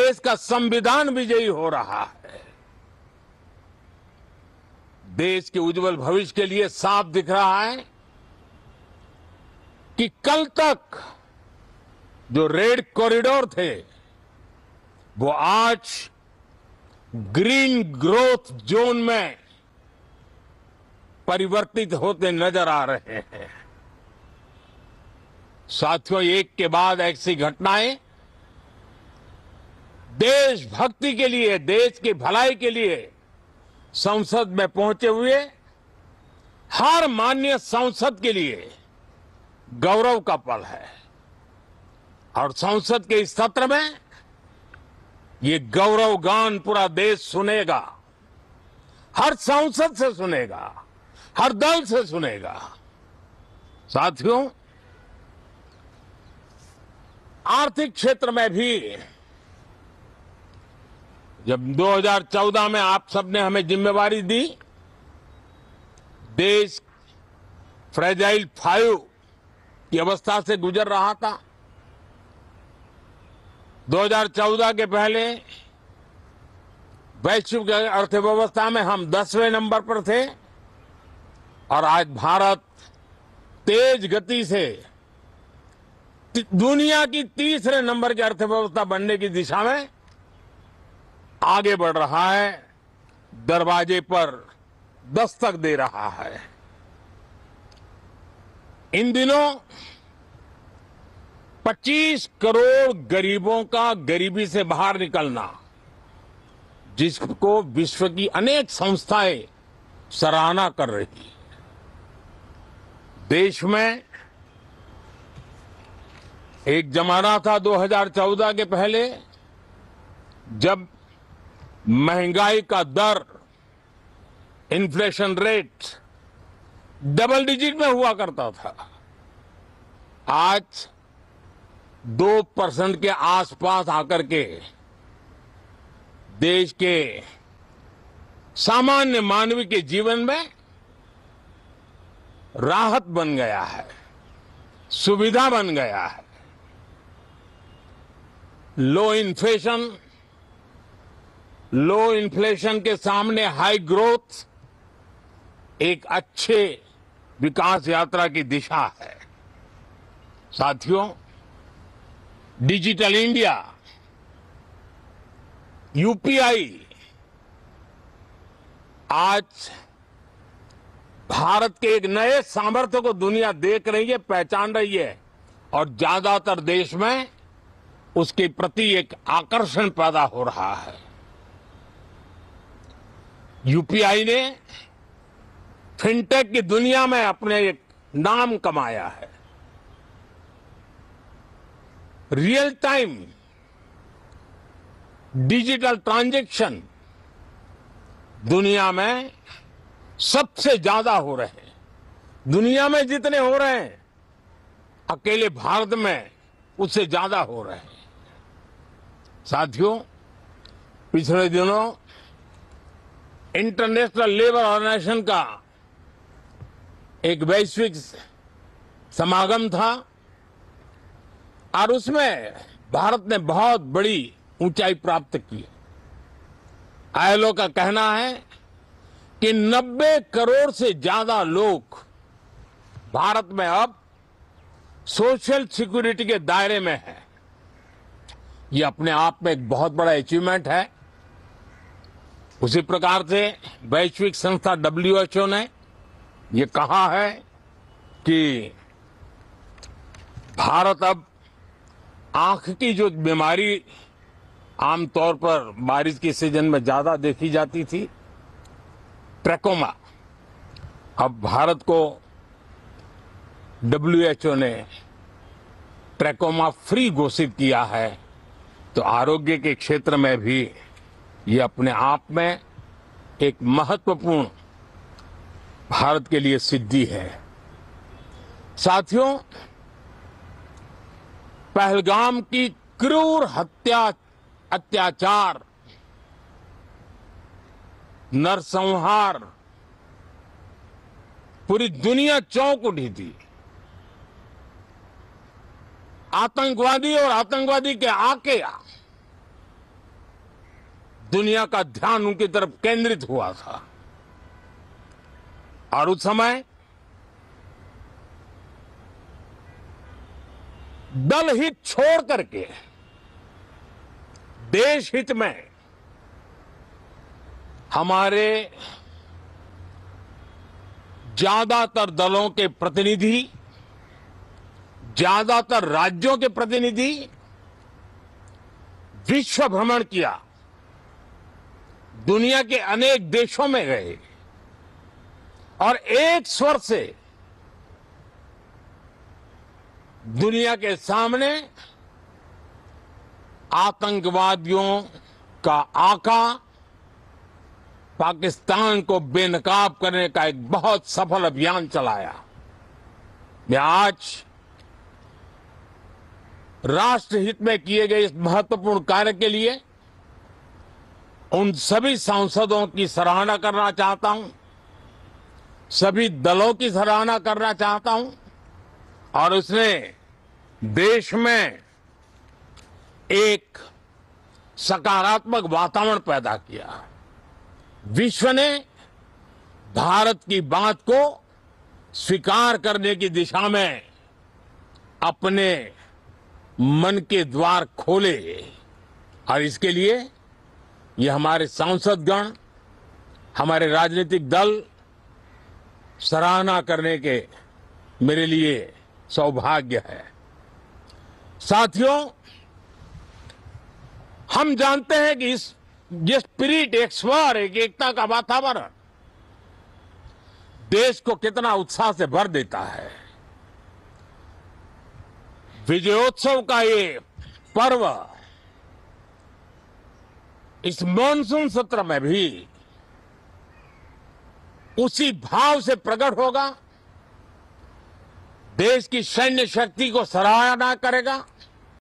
देश का संविधान विजयी हो रहा है। देश के उज्जवल भविष्य के लिए साफ दिख रहा है कि कल तक जो रेड कॉरिडोर थे वो आज ग्रीन ग्रोथ जोन में परिवर्तित होते नजर आ रहे हैं। साथियों, एक के बाद ऐसी घटनाएं देशभक्ति के लिए, देश की भलाई के लिए संसद में पहुंचे हुए हर माननीय सांसद के लिए गौरव का पल है। और संसद के इस सत्र में ये गौरव गान पूरा देश सुनेगा, हर सांसद से सुनेगा, हर दल से सुनेगा। साथियों, आर्थिक क्षेत्र में भी जब 2014 में आप सबने हमें जिम्मेवारी दी, देश फ्रेजाइल 5 की अवस्था से गुजर रहा था। 2014 के पहले वैश्विक अर्थव्यवस्था में हम 10वें नंबर पर थे और आज भारत तेज गति से दुनिया की तीसरे नंबर की अर्थव्यवस्था बनने की दिशा में आगे बढ़ रहा है, दरवाजे पर दस्तक दे रहा है। इन दिनों 25 करोड़ गरीबों का गरीबी से बाहर निकलना, जिसको विश्व की अनेक संस्थाएं सराहना कर रही है। देश में एक जमाना था 2014 के पहले जब महंगाई का दर, इन्फ्लेशन रेट डबल डिजिट में हुआ करता था। आज 2% के आसपास आकर के देश के सामान्य मानवी के जीवन में राहत बन गया है, सुविधा बन गया है। लो इन्फ्लेशन के सामने हाई ग्रोथ एक अच्छे विकास यात्रा की दिशा है। साथियों, डिजिटल इंडिया, यूपीआई आज भारत के एक नए सामर्थ्य को दुनिया देख रही है, पहचान रही है और ज्यादातर देश में उसके प्रति एक आकर्षण पैदा हो रहा है। यूपीआई ने फिनटेक की दुनिया में अपने एक नाम कमाया है। रियल टाइम डिजिटल ट्रांजैक्शन दुनिया में सबसे ज्यादा हो रहे हैं। दुनिया में जितने हो रहे हैं, अकेले भारत में उससे ज्यादा हो रहे हैं। साथियों, पिछले दिनों इंटरनेशनल लेबर ऑर्गेनाइजेशन का एक वैश्विक समागम था और उसमें भारत ने बहुत बड़ी ऊंचाई प्राप्त की। आईएलओ का कहना है कि 90 करोड़ से ज्यादा लोग भारत में अब सोशल सिक्योरिटी के दायरे में हैं। ये अपने आप में एक बहुत बड़ा अचीवमेंट है। उसी प्रकार से वैश्विक संस्था WHO ने ये कहा है कि भारत अब आंख की जो बीमारी आमतौर पर बारिश के सीजन में ज्यादा देखी जाती थी, ट्रैकोमा, अब भारत को WHO ने ट्रैकोमा फ्री घोषित किया है। तो आरोग्य के क्षेत्र में भी ये अपने आप में एक महत्वपूर्ण भारत के लिए सिद्धि है। साथियों, पहलगाम की क्रूर हत्या, अत्याचार, नरसंहार पूरी दुनिया चौंक उठी थी। आतंकवादी और आतंकवादी के आके दुनिया का ध्यान उनकी तरफ केंद्रित हुआ था। और उस समय दल हित छोड़ करके देश हित में हमारे ज्यादातर दलों के प्रतिनिधि, ज्यादातर राज्यों के प्रतिनिधि विश्व भ्रमण किया, दुनिया के अनेक देशों में गए और एक स्वर से दुनिया के सामने आतंकवादियों का आका पाकिस्तान को बेनकाब करने का एक बहुत सफल अभियान चलाया। मैं आज राष्ट्र हित में किए गए इस महत्वपूर्ण कार्य के लिए उन सभी सांसदों की सराहना करना चाहता हूं, सभी दलों की सराहना करना चाहता हूं और उसने देश में एक सकारात्मक वातावरण पैदा किया। विश्व ने भारत की बात को स्वीकार करने की दिशा में अपने मन के द्वार खोले और इसके लिए ये हमारे सांसदगण, हमारे राजनीतिक दल सराहना करने के मेरे लिए सौभाग्य है। साथियों, हम जानते हैं कि ये स्पिरिट, एक स्वर, एक एकता का वातावरण देश को कितना उत्साह से भर देता है। विजयोत्सव का ये पर्व इस मॉनसून सत्र में भी उसी भाव से प्रकट होगा। देश की सैन्य शक्ति को सराहना करेगा,